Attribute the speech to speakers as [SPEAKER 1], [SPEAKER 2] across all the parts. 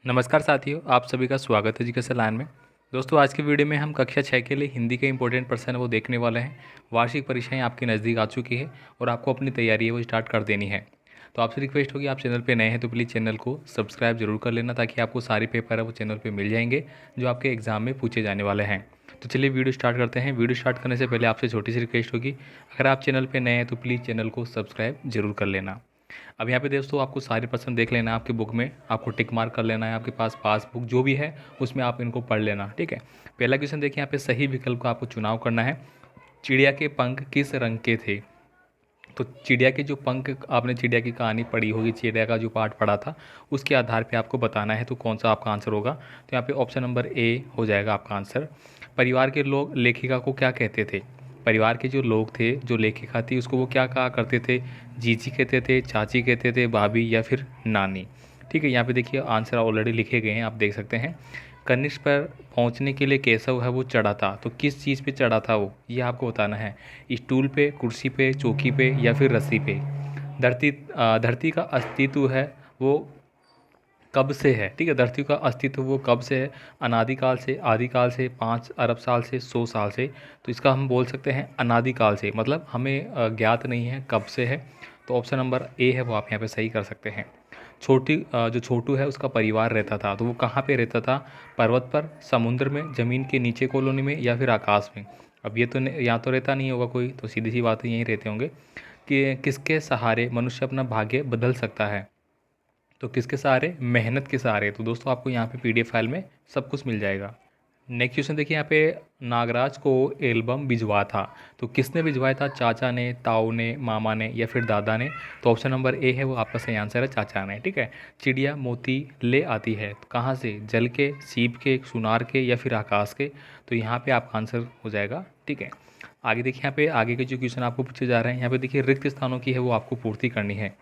[SPEAKER 1] नमस्कार साथियों, आप सभी का स्वागत है एजुकेशन लाइन में। दोस्तों, आज की वीडियो में हम कक्षा 6 के लिए हिंदी के इंपॉर्टेंट पर्सन है वो देखने वाले हैं। वार्षिक परीक्षाएं आपकी नज़दीक आ चुकी है और आपको अपनी तैयारी है वो स्टार्ट कर देनी है। तो आपसे रिक्वेस्ट होगी, आप चैनल पे नए हैं तो प्लीज़ चैनल को सब्सक्राइब जरूर कर लेना, ताकि आपको सारे पेपर है वो चैनल पर मिल जाएंगे जो आपके एग्जाम में पूछे जाने वाले हैं। तो चलिए वीडियो स्टार्ट करते हैं। वीडियो स्टार्ट करने से पहले आपसे छोटी सी रिक्वेस्ट होगी, अगर आप चैनल पर नए हैं तो प्लीज़ चैनल को सब्सक्राइब जरूर कर लेना। अब यहाँ पे दोस्तों आपको सारे प्रश्न देख लेना है, आपकी बुक में आपको टिक मार्क कर लेना है, आपके पास पासबुक जो भी है उसमें आप इनको पढ़ लेना, ठीक है। पहला क्वेश्चन देखिए, यहाँ पे सही विकल्प का आपको चुनाव करना है। चिड़िया के पंख किस रंग के थे? तो चिड़िया के जो पंख, आपने चिड़िया की कहानी पढ़ी होगी, चिड़िया का जो पार्ट पढ़ा था उसके आधार पे आपको बताना है, तो कौन सा आपका आंसर होगा। तो यहाँ पे ऑप्शन नंबर ए हो जाएगा आपका आंसर। परिवार के लोग लेखिका को क्या कहते थे? परिवार के जो लोग थे, जो लेखिका थी, उसको वो क्या कहा करते थे? जीजी कहते थे, चाची कहते थे, भाभी या फिर नानी। ठीक है, यहाँ पे देखिए आंसर ऑलरेडी लिखे गए हैं, आप देख सकते हैं। कनिष्क पर पहुंचने के लिए केशव है वो चढ़ा था, तो किस चीज़ पे चढ़ा था वो, ये आपको बताना है। स्टूल पे, कुर्सी पे, चौकी पे या फिर रस्सी पे। धरती का अस्तित्व है वो कब से है? ठीक है, धरती का अस्तित्व वो कब से है? अनादिकाल से, आदिकाल से, 5 अरब साल से, 100 साल से। तो इसका हम बोल सकते हैं अनादिकाल से, मतलब हमें ज्ञात नहीं है कब से है। तो ऑप्शन नंबर ए है वो आप यहाँ पे सही कर सकते हैं। जो छोटू है उसका परिवार रहता था, तो वो कहाँ पे रहता था? पर्वत पर, समुद्र में, ज़मीन के नीचे कॉलोनी में या फिर आकाश में। अब ये तो यहाँ तो रहता नहीं होगा कोई, तो सीधी सी बात है यहीं रहते होंगे। कि किसके सहारे मनुष्य अपना भाग्य बदल सकता है? तो किसके सहारे? मेहनत के सहारे। तो दोस्तों आपको यहाँ पे पीडीएफ फाइल में सब कुछ मिल जाएगा। नेक्स्ट क्वेश्चन देखिए, यहाँ पे नागराज को एल्बम भिजवा था, तो किसने भिजवाया था? चाचा ने, ताऊ ने, मामा ने या फिर दादा ने। तो ऑप्शन नंबर ए है वो आपका सही आंसर है, चाचा ने। ठीक है। चिड़िया मोती ले आती है तो कहाँ से? जल के, सीप के, सुनार के या फिर आकाश के। तो यहाँ पे आपका आंसर हो जाएगा। ठीक है। आगे देखिए, यहाँ पे आगे के जो क्वेश्चन आपको पूछे जा रहे हैं, यहाँ पे देखिए रिक्त स्थानों की है वो आपको पूर्ति करनी है।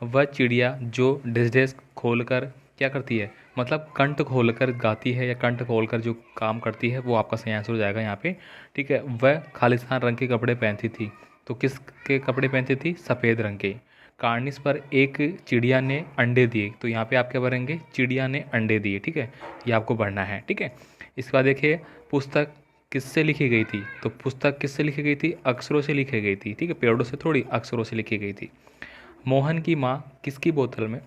[SPEAKER 1] वह चिड़िया जो डिस डिस खोल कर क्या करती है, मतलब कंठ खोलकर गाती है या कंठ खोलकर जो काम करती है, वो आपका सही आंसर हो जाएगा यहाँ पे। ठीक है। वह खालिस्तान रंग के कपड़े पहनती थी, तो किस के कपड़े पहनती थी? सफ़ेद रंग के। कार्निस पर एक चिड़िया ने अंडे दिए, तो यहाँ पे आप क्या भरेंगे? चिड़िया ने अंडे दिए। ठीक है, ये आपको भरना है। ठीक है। इसके बाद देखिए, पुस्तक किससे लिखी गई थी? तो पुस्तक किससे लिखी गई थी? अक्षरों से लिखी गई थी। ठीक है, पेड़ों से थोड़ी, अक्षरों से लिखी गई थी। मोहन की माँ किसकी बोतल में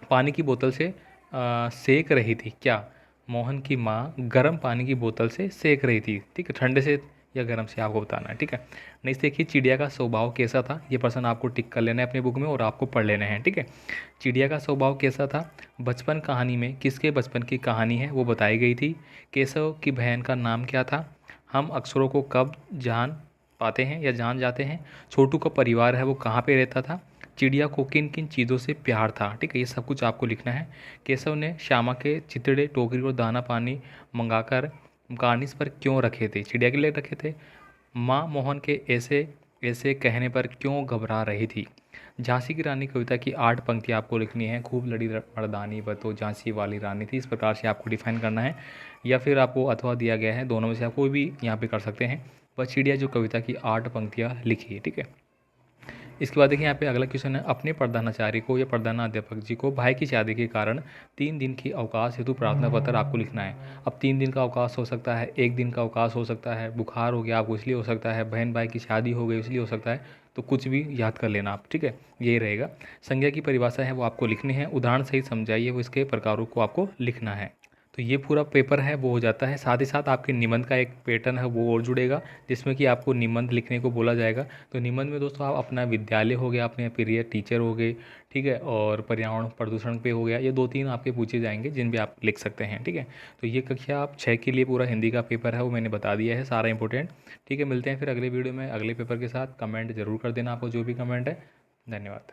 [SPEAKER 1] पानी की बोतल से सेक रही थी? क्या मोहन की माँ गर्म पानी की बोतल से सेक रही थी? ठीक है, ठंडे से या गर्म से आपको बताना है। ठीक है। नेक्स्ट देखिए, चिड़िया का स्वभाव कैसा था? ये प्रश्न आपको टिक कर लेना है अपनी बुक में और आपको पढ़ लेना है। ठीक है। चिड़िया का स्वभाव कैसा था? बचपन कहानी में किसके बचपन की कहानी है वो बताई गई थी? केशव की बहन का नाम क्या था? हम अक्षरों को कब जान पाते हैं या जान जाते हैं? छोटू का परिवार है वो कहाँ पे रहता था? चिड़िया को किन किन चीज़ों से प्यार था? ठीक है, ये सब कुछ आपको लिखना है। केशव ने श्यामा के चितड़े, टोकरी और दाना पानी मंगाकर कार्निस पर क्यों रखे थे? चिड़िया के लिए रखे थे। माँ मोहन के ऐसे ऐसे कहने पर क्यों घबरा रही थी? झांसी की रानी कविता की 8 पंक्ति आपको लिखनी है। खूब लड़ी मर्दानी वह तो झांसी वाली रानी थी, इस प्रकार से आपको डिफाइन करना है, या फिर आपको अथवा दिया गया है, दोनों में से आप कोई भी यहाँ पे कर सकते हैं। वह चिड़िया जो कविता की 8 पंक्तियाँ लिखी है। ठीक है। इसके बाद देखिए, यहाँ पे अगला क्वेश्चन है, अपने प्रधानाचार्य को या प्रधानाध्यापक जी को भाई की शादी के कारण 3 दिन की अवकाश हेतु प्रार्थना पत्र आपको लिखना है। अब 3 दिन का अवकाश हो सकता है, 1 दिन का अवकाश हो सकता है, बुखार हो गया आपको इसलिए हो सकता है, बहन भाई की शादी हो गई इसलिए हो सकता है। तो कुछ भी याद कर लेना आप। ठीक है, यही रहेगा। संज्ञा की परिभाषा है वो आपको लिखनी है, उदाहरण सहित समझाइए, वो इसके प्रकारों को आपको लिखना है। तो ये पूरा पेपर है वो हो जाता है। साथ ही साथ आपके निबंध का एक पैटर्न है वो और जुड़ेगा, जिसमें कि आपको निबंध लिखने को बोला जाएगा। तो निबंध में दोस्तों आप अपना विद्यालय हो गया, अपने प्रिय टीचर हो गए, ठीक है, और पर्यावरण प्रदूषण पे हो गया, ये 2-3 आपके पूछे जाएंगे जिन भी आप लिख सकते हैं। ठीक है। तो ये कक्षा आप 6 के लिए पूरा हिंदी का पेपर है वो मैंने बता दिया है सारा इंपॉर्टेंट। ठीक है, मिलते हैं फिर अगले वीडियो में अगले पेपर के साथ। कमेंट जरूर कर देना आपको जो भी कमेंट है। धन्यवाद।